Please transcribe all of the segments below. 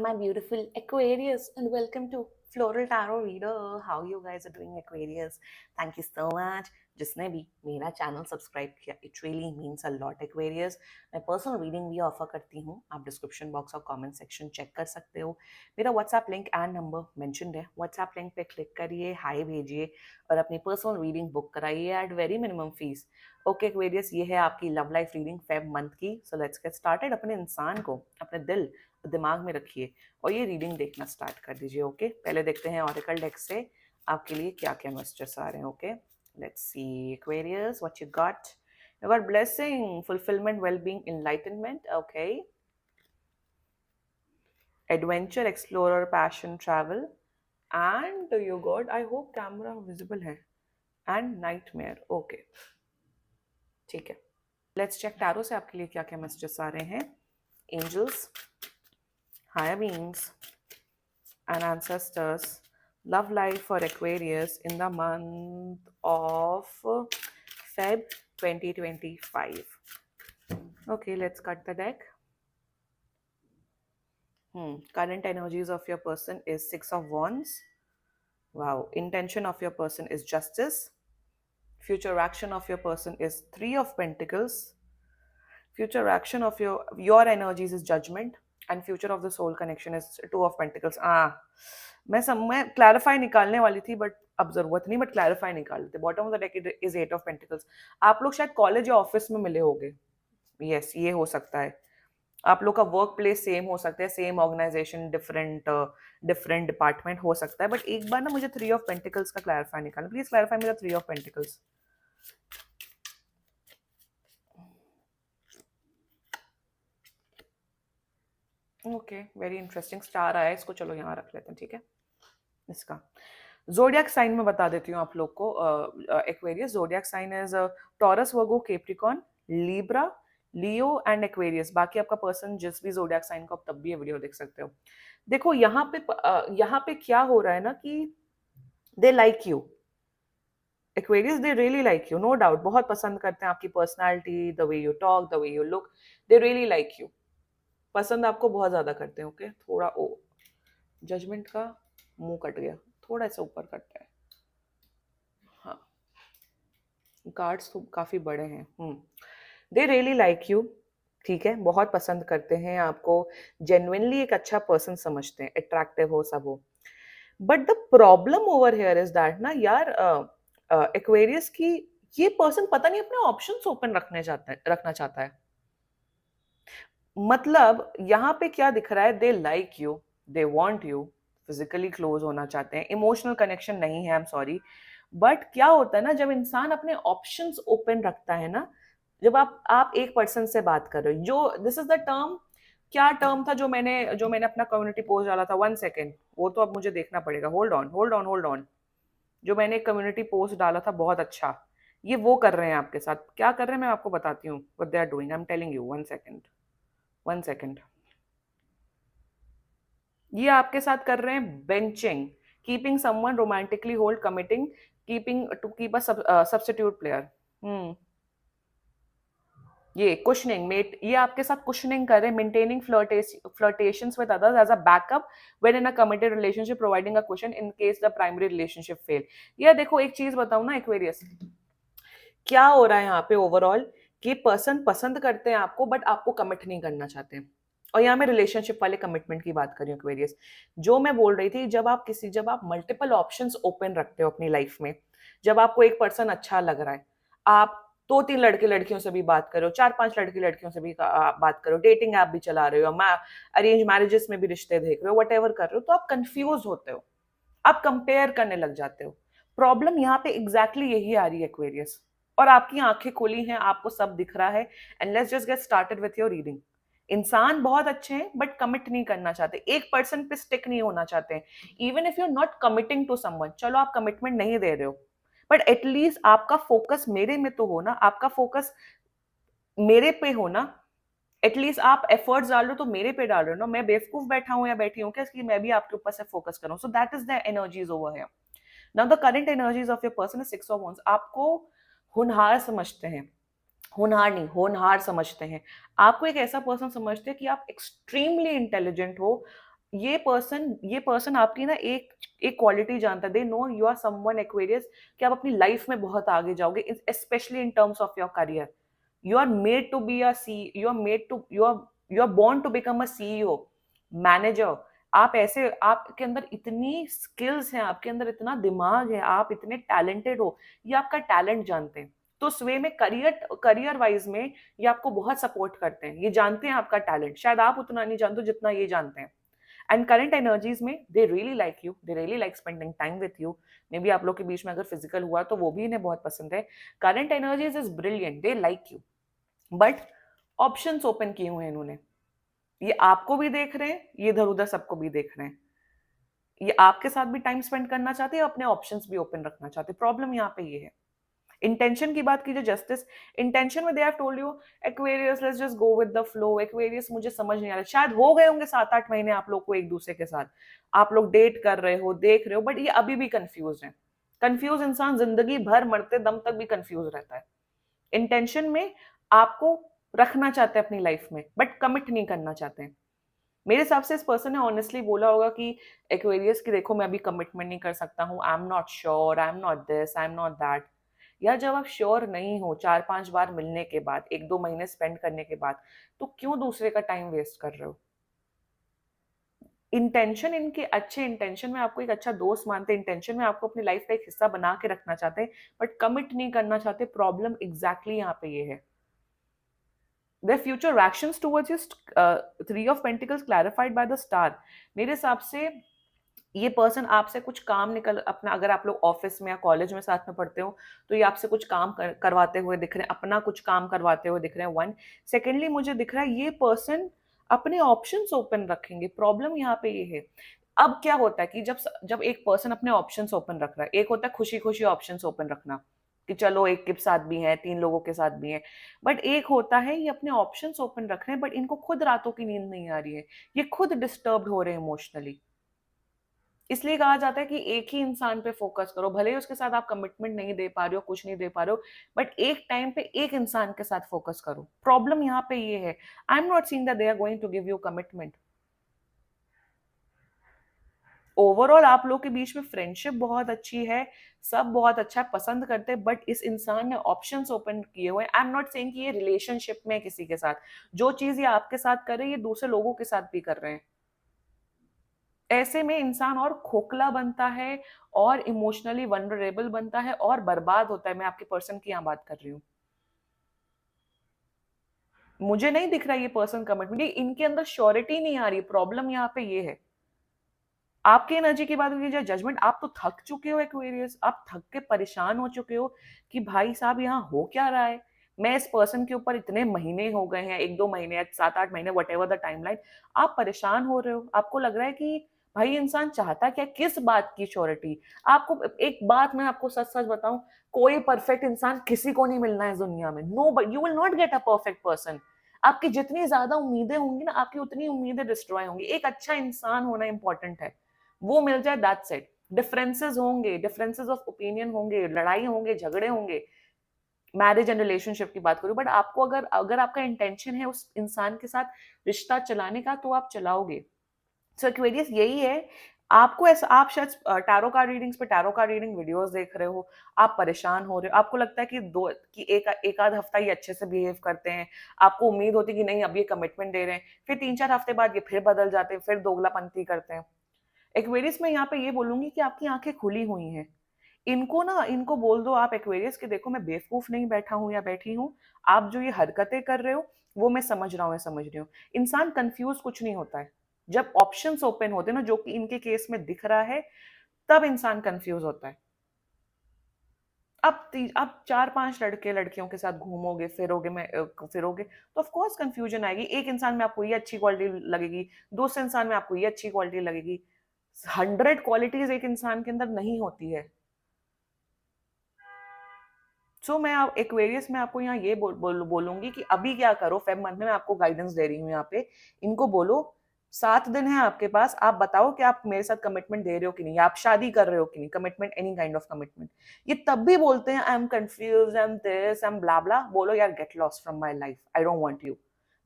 My beautiful Aquarius, and welcome to Floral Tarot Reader. How you guys are doing, Aquarius? Thank you so much. जिसने भी मेरा channel subscribe किया, it really means a lot, Aquarius. मैं personal reading भी offer करती हूँ। आप description box और कमेंट सेक्शन चेक कर सकते हो। मेरा WhatsApp link and number mentioned है। व्हाट्सएप लिंक पे क्लिक करिए, हाई भेजिए और अपनी पर्सनल रीडिंग बुक कराइए at very minimum fees. Okay Aquarius, ये है आपकी love life reading Feb month की। So let's get started. अपने इंसान को, अपने दिमाग में रखिए और ये रीडिंग देखना स्टार्ट कर दीजिए। ओके, पहले देखते हैं ऑरेकल डेक से आपके लिए क्या क्या मैसेजेस आ रहे हैं। Okay, let's see Aquarius what you got blessing, fulfilment, wellbeing, enlightenment. Okay, adventure, explorer, passion, travel and you got, I hope camera visible है, एंड नाइटमेयर। ओके, ठीक है। लेट्स चेक टैरो से आपके लिए क्या क्या मैसेजेस आ रहे हैं। Angels, higher beings and ancestors, love life for Aquarius in the month of Feb 2025. Okay, let's cut the deck. Current energies of your person is Six of Wands. Wow. Intention of your person is justice. Future action of your person is Three of Pentacles. Future action of your energies is judgment. And future of the soul connection is Two of Pentacles. मैं clarify निकालने वाली थी but अब जरूरत नहीं, but clarify निकाल लेते। Bottom of the deck is eight of pentacles. आप लोग शायद कॉलेज या ऑफिस में मिले होंगे। यस, ये हो सकता है। आप लोग का वर्क प्लेस सेम हो सकता है, सेम ऑर्गेनाइजेशन, डिफरेंट डिपार्टमेंट हो सकता है। बट एक बार ना मुझे थ्री ऑफ पेंटिकल्स का क्लैरिफाई निकालना, प्लीज क्लैरिफाई मेरा three of pentacles. Okay, very interesting. Star आया, इसको चलो यहाँ रख लेते हैं, ठीक है। इसका जोडियक साइन में बता देती हूँ आप लोग को। Aquarius zodiac sign is Taurus, Virgo, Capricorn, Libra, Leo and Aquarius. बाकी आपका पर्सन जिस भी जोडियक साइन को, आप तब भी ये वीडियो देख सकते हो। देखो यहाँ पे क्या हो रहा है ना कि they like you Aquarius, they really like you, no doubt. बहुत पसंद करते हैं आपकी personality, the way you talk, the way you look, they really like you. पसंद आपको बहुत ज्यादा करते हैं। ओके, थोड़ा ओ जजमेंट का मुंह कट गया, थोड़ा सा ऊपर कटता है। हाँ, कार्ड्स तो काफी बड़े हैं। दे रियली लाइक यू, ठीक है। बहुत पसंद करते हैं आपको, जेन्युइनली एक अच्छा पर्सन समझते हैं, अट्रैक्टिव हो, सब हो। But the problem over here is that ना यार, एक्वेरियस की ये पर्सन पता नहीं अपने ऑप्शंस ओपन रखना चाहता है। मतलब यहाँ पे क्या दिख रहा है, दे like you, they want you, physically close होना चाहते हैं, इमोशनल कनेक्शन नहीं है, आई एम सॉरी। बट क्या होता है ना, जब इंसान अपने ऑप्शंस ओपन रखता है ना, जब आप एक पर्सन से बात कर रहे हो, जो दिस इज द टर्म, क्या टर्म था जो मैंने अपना कम्युनिटी पोस्ट डाला था, 1 सेकेंड, वो तो अब मुझे देखना पड़ेगा। Hold on. जो मैंने कम्युनिटी पोस्ट डाला था, बहुत अच्छा, ये वो कर रहे हैं आपके साथ। क्या कर रहे हैं मैं आपको बताती हूँ, what they are doing, I am telling you. 1 second. ये आपके साथ कर रहे हैं benching, keeping someone romantically hold, committing, keeping to keep a substitute player. ये कुशनिंग मेट, ये आपके साथ कुशनिंग कर रहे हैं, maintaining flirtations with others as a backup when in a committed relationship, providing a cushion in case the primary relationship fail. ये देखो, एक चीज बताऊं ना एक्वेरियस, क्या हो रहा है यहाँ पे ओवरऑल, कि पर्सन पसंद करते हैं आपको बट आपको कमिट नहीं करना चाहते हैं। और यहाँ मैं रिलेशनशिप वाले कमिटमेंट की बात कर रही हूँ एक्वेरियस। जो मैं बोल रही थी, जब आप मल्टीपल ऑप्शंस ओपन रखते हो अपनी लाइफ में, जब आपको एक पर्सन अच्छा लग रहा है, आप 2-3 लड़के लड़कियों से भी बात करो, 4-5 लड़की लड़कियों से भी बात करो, डेटिंग ऐप भी चला रहे हो, अरेंज मैरिजेस में भी रिश्ते देख रहे हो, वट एवर कर रहे हो, तो आप कंफ्यूज होते हो, आप कंपेयर करने लग जाते हो। प्रॉब्लम यहाँ पे एग्जैक्टली यही आ रही है एक्वेरियस, और आपकी आंखें खुली हैं, आपको सब दिख रहा है। And let's just get started with your reading. इंसान बहुत अच्छे हैं बट कमिट नहीं करना चाहते, एक पर्सन पे स्टिक नहीं होना चाहते। Even if you are not committing to someone, चलो आप कमिटमेंट नहीं दे रहे हो, बट एटलीस्ट आपका फोकस मेरे में तो हो ना, आपका फोकस मेरे पे हो ना। एटलीस्ट आप एफर्ट्स डाल रहे हो तो मेरे पे डाल रहे हो ना, मैं बेवकूफ बैठा हूं या बैठी हूँ क्या इसलिए मैं भी आपके ऊपर से फोकस करूँ। So that is the energies over here. Now the current energies of your person is 6 of Wands। आपको होनहार समझते हैं, होनहार नहीं, होनहार समझते हैं। आपको एक ऐसा पर्सन समझते हैं कि आप एक्सट्रीमली इंटेलिजेंट हो, ये पर्सन आपकी ना एक एक क्वालिटी जानता है, they know you are someone Aquarius, कि आप अपनी लाइफ में बहुत आगे जाओगे, especially in terms of your career. You are made to be a C you are made to you are born to become a CEO, manager. आप ऐसे, आपके अंदर इतनी स्किल्स हैं, आपके अंदर इतना दिमाग है, आप इतने टैलेंटेड हो, ये आपका टैलेंट जानते हैं। तो उस वे में करियर करियर वाइज में ये आपको बहुत सपोर्ट करते हैं, ये जानते हैं आपका टैलेंट, शायद आप उतना नहीं जानते हो जितना ये जानते हैं। एंड करंट एनर्जीज में दे really like you, they really like spending time with you. May be आप लोग के बीच में अगर फिजिकल हुआ तो वो भी इन्हें बहुत पसंद है। Current energies is brilliant, they like you, but options open किए हुए हैं इन्होंने। ये आपको भी देख रहे हैं, ये इधर उधर सबको भी देख रहे हैं। ये आपके साथ भी टाइम स्पेंड करना चाहते हैं, अपने ऑप्शंस भी ओपन रखना चाहते हैं। प्रॉब्लम यहाँ पे ये है। इंटेंशन की बात कीजिए, जस्टिस, इंटेंशन में they have told you Aquarius let's just go with the flow. Aquarius मुझे समझ नहीं आ रहा, शायद हो गए होंगे 7-8 महीने आप लोग को एक दूसरे के साथ, आप लोग डेट कर रहे हो, देख रहे हो, बट ये अभी भी कंफ्यूज है। कंफ्यूज इंसान जिंदगी भर मरते दम तक भी कंफ्यूज रहता है। इंटेंशन में आपको रखना चाहते हैं अपनी लाइफ में, बट कमिट नहीं करना चाहते हैं। मेरे हिसाब से इस पर्सन ने ऑनेस्टली बोला होगा कि एक्वेरियस की देखो मैं अभी कमिटमेंट नहीं कर सकता हूँ, आई am not sure, I am not this, I am not that. या जब आप श्योर नहीं हो 4-5 बार मिलने के बाद, 1-2 महीने स्पेंड करने के बाद, तो क्यों दूसरे का टाइम वेस्ट कर रहे हो? इंटेंशन, इनके अच्छे इंटेंशन में आपको एक अच्छा दोस्त मानते हैं, इंटेंशन में आपको अपनी लाइफ का एक हिस्सा बना के रखना चाहते हैं, बट कमिट नहीं करना चाहते। प्रॉब्लम एग्जैक्टली यहाँ पे ये है। Their future actions towards you, 3 of Pentacles clarified by the star। मेरे हिसाब से ये पर्सन आपसे कुछ काम निकल अपना, अगर आप लोग ऑफिस में या कॉलेज में साथ में पढ़ते हो, तो ये आपसे कुछ काम करवाते हुए दिख रहे हैं, अपना कुछ काम करवाते हुए दिख रहे हैं, वन। सेकेंडली मुझे दिख रहा है ये पर्सन अपने ऑप्शंस ओपन रखेंगे। प्रॉब्लम यहाँ पे ये है। अब क्या होता है कि जब जब एक पर्सन अपने ऑप्शंस ओपन रख रहा है, एक होता है खुशी खुशी ऑप्शंस ओपन रखना, कि चलो एक के साथ भी है, 3 लोगों के साथ भी है, बट एक होता है ये अपने ऑप्शंस ओपन रख रहे हैं, बट इनको खुद रातों की नींद नहीं आ रही है, ये खुद डिस्टर्ब हो रहे हैं इमोशनली। इसलिए कहा जाता है कि एक ही इंसान पे फोकस करो, भले ही उसके साथ आप कमिटमेंट नहीं दे पा रहे हो, कुछ नहीं दे पा रहे हो, बट एक टाइम पे एक इंसान के साथ फोकस करो। प्रॉब्लम यहाँ पे ये है, I am not seeing that they are going to give you commitment. Overall आप लोग के बीच में फ्रेंडशिप बहुत अच्छी है, सब बहुत अच्छा पसंद करते हैं, बट इस इंसान ने ऑप्शंस ओपन किए हुए हैं। आई एम नॉट सेइंग कि ये रिलेशनशिप में है किसी के साथ, जो चीज ये आपके साथ कर रहे हैं ये दूसरे लोगों के साथ भी कर रहे हैं। ऐसे में इंसान और खोखला बनता है, और इमोशनली वनरेबल बनता है, और बर्बाद होता है। मैं आपके पर्सन की यहाँ बात कर रही हूँ। मुझे नहीं दिख रहा ये पर्सन कमिटमेंट, इनके अंदर श्योरिटी नहीं आ रही। प्रॉब्लम यहाँ पे ये है। आपकी एनर्जी की बात की जाए, जजमेंट, आप तो थक चुके हो एक्वेरियस, आप थक के परेशान हो चुके हो कि भाई साहब यहाँ हो क्या रहा है। मैं इस पर्सन के ऊपर इतने महीने हो गए हैं, 1-2 महीने या 7-8 महीने, वट एवर द टाइमलाइन, आप परेशान हो रहे हो। आपको लग रहा है कि भाई इंसान चाहता क्या, किस बात की श्योरिटी। आपको एक बात मैं आपको सच सच बताऊं, कोई परफेक्ट इंसान किसी को नहीं मिलना है इस दुनिया में। No, but you will not get a perfect person. आपकी जितनी ज्यादा उम्मीदें होंगी ना, आपकी उतनी उम्मीदें डिस्ट्रॉय होंगी। एक अच्छा इंसान होना इंपॉर्टेंट है, वो मिल जाए, दैट्स इट। डिफरेंसेस होंगे, डिफरेंसेस ऑफ ओपिनियन होंगे, लड़ाई होंगे, झगड़े होंगे, मैरिज एंड रिलेशनशिप की बात करूं, बट आपको अगर अगर आपका इंटेंशन है उस इंसान के साथ रिश्ता चलाने का, तो आप चलाओगे। सो एक्वेरियस यही है। आपको ऐसा, आप शायद टैरो कार्ड रीडिंग्स पे टैरो कार्ड रीडिंग वीडियोस देख रहे हो, आप परेशान हो रहे हो, आपको लगता है कि दो कि एक आध हफ्ता ये अच्छे से बिहेव करते हैं, आपको उम्मीद होती है कि नहीं अब ये कमिटमेंट दे रहे हैं, फिर 3-4 हफ्ते बाद ये फिर बदल जाते हैं, फिर दोगलापंती करते हैं। एक्वेरियस में यहाँ पे ये बोलूंगी कि आपकी आंखें खुली हुई हैं। इनको ना, इनको बोल दो आप एक्वेरियस के, देखो मैं बेवकूफ नहीं बैठा हूँ या बैठी हूँ, आप जो ये हरकतें कर रहे हो वो मैं समझ रहा हूँ, मैं समझ रही हूँ। इंसान कंफ्यूज कुछ नहीं होता है, जब ऑप्शंस ओपन होते हैं ना, जो कि इनके केस में दिख रहा है, तब इंसान कंफ्यूज होता है। अब 4-5 लड़के लड़कियों के साथ घूमोगे फिरोगे, मैं फिरोगे, तो ऑफ कोर्स कंफ्यूजन आएगी। एक इंसान में आपको ये अच्छी क्वालिटी लगेगी, दूसरे इंसान में आपको ये अच्छी क्वालिटी लगेगी। 100 क्वालिटीज एक इंसान के अंदर नहीं होती है। सो मैं आप एक्वेरियस में आपको यहाँ ये बोलूंगी कि अभी क्या करो, फेब मंथ में मैं आपको गाइडेंस दे रही हूँ यहाँ पे। इनको बोलो 7 दिन है आपके पास, आप बताओ कि आप मेरे साथ कमिटमेंट दे रहे हो कि नहीं, आप शादी कर रहे हो कि नहीं, commitment, any kind of commitment. ये तब भी बोलते हैं I am confuse, I am this, I am blah blah, बोलो यार get lost from my life, I don't want you.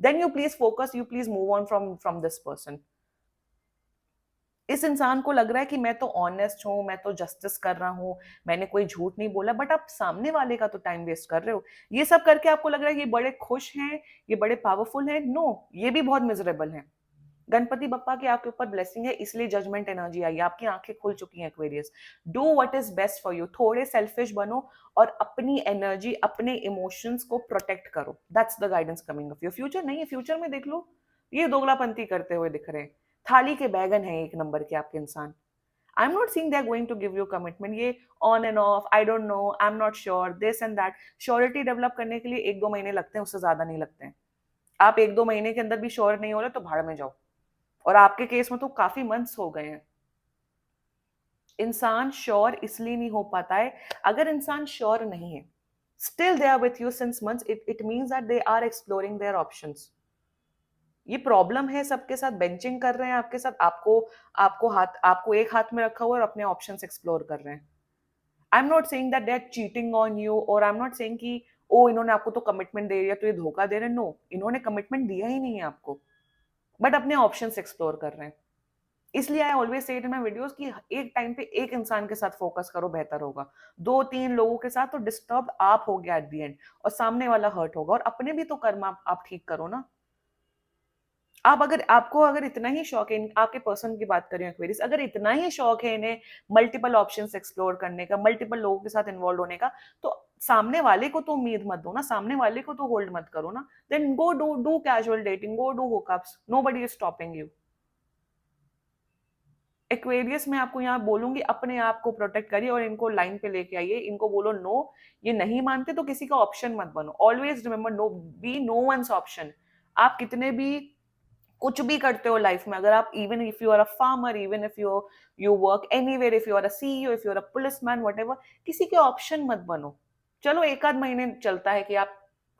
Then you please focus, you please move on from from this person. इस इंसान को लग रहा है कि मैं तो ऑनेस्ट हूँ, मैं तो जस्टिस कर रहा हूँ, मैंने कोई झूठ नहीं बोला, बट आप सामने वाले का तो टाइम वेस्ट कर रहे हो। ये सब करके आपको लग रहा है ये बड़े खुश हैं, ये बड़े पावरफुल हैं। नो, ये भी बहुत मिजरेबल हैं। गणपति बप्पा की आपके ऊपर ब्लेसिंग है, इसलिए जजमेंट एनर्जी आई, आपकी आंखें खुल चुकी हैं Aquarius. Do what is best for you, थोड़े सेल्फिश बनो और अपनी एनर्जी, अपने इमोशंस को प्रोटेक्ट करो। That's the guidance coming of your future. नहीं है फ्यूचर में देख लो, ये दोगलापंती करते हुए दिख रहे हैं, थाली के बैगन है एक नंबर के आपके इंसान। I am not seeing they are going to give you commitment, ये on and off, I don't know, I am not sure, this and that. Surety develop करने के लिए 1-2 महीने लगते हैं, उससे ज्यादा नहीं लगते हैं। आप 1-2 महीने के अंदर भी श्योर नहीं हो रहे तो भाड़ में जाओ। और आपके केस में तो काफी मंथ्स हो गए हैं। इंसान श्योर इसलिए नहीं हो पाता है, अगर इंसान श्योर नहीं है, still they are with you since months, it means that they are exploring their options. ये प्रॉब्लम है, सबके साथ बेंचिंग कर रहे हैं आपके साथ, आपको आपको एक हाथ में रखा हुआ और अपने ऑप्शंस एक्सप्लोर कर रहे हैं। I am not saying that they are cheating on you, और आई एम नॉट सेइंग कि ओ इन्होंने आपको तो कमिटमेंट दे दिया तो ये धोखा दे रहे हैं। नो, इन्होंने कमिटमेंट दिया ही नहीं है आपको, बट अपने ऑप्शंस एक्सप्लोर कर रहे हैं। इसलिए I always say in my videos कि एक टाइम पे एक इंसान के साथ फोकस करो, बेहतर होगा। 2-3 लोगों के साथ तो डिस्टर्ब आप हो गया एट द एंड, और सामने वाला हर्ट होगा, और अपने भी तो कर्म आप ठीक करो ना। आप अगर आपको अगर इतना ही शौक है, आपके पर्सन की बात करें एक्वेरियस, अगर इतना ही शौक है इन्हें मल्टीपल ऑप्शंस एक्सप्लोर करने का, मल्टीपल लोगों के साथ इन्वॉल्व होने का, तो सामने वाले को तो उम्मीद मत दो ना, सामने वाले को तो होल्ड मत करो ना। Then go do casual dating, go do hookups, nobody is stopping you. Aquarius में आपको यहाँ बोलूंगी, अपने आप को प्रोटेक्ट करिए और इनको लाइन पे लेके आइए, इनको बोलो नो। ये नहीं मानते तो किसी का ऑप्शन मत बनो। Always remember, no, be no one's option. आप कितने भी कुछ भी करते हो लाइफ में, अगर आप even if you are a farmer, even if you work anywhere, if you are a CEO, if you are a policeman, whatever, किसी के ऑप्शन मत बनो। चलो एक आध महीने चलता है कि आप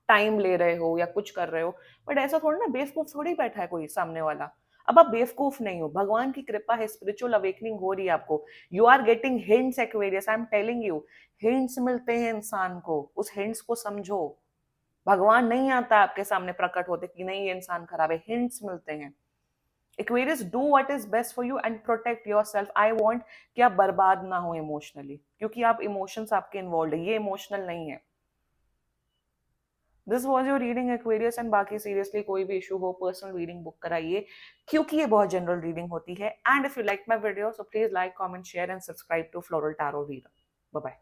टाइम ले रहे हो या कुछ कर रहे हो, बट ऐसा थोड़ा ना, बेवकूफ थोड़ी बैठा है कोई सामने वाला। अब आप बेवकूफ नहीं हो, भगवान की कृपा है, स्पिरिचुअल अवेकनिंग हो रही है आपको। You are getting hints Aquarius, I am telling you. Hints मिलते हैं इंसान को, उस हिंट्स को समझो। भगवान नहीं आता आपके सामने प्रकट होते कि नहीं ये इंसान खराब है, हिंट्स मिलते हैं। Aquarius, do what is best for you and protect yourself. I want कि आप बर्बाद ना हो इमोशनली, क्योंकि आप इमोशंस आपके इन्वॉल्व है, ये इमोशनल नहीं है। This was your reading Aquarius, and बाकी सीरियसली कोई भी इशू हो, पर्सनल रीडिंग बुक कराइए, क्योंकि ये बहुत जनरल रीडिंग होती है। And if you like my video, so please like, comment, share and subscribe to Floral Tarot Reader. Bye bye.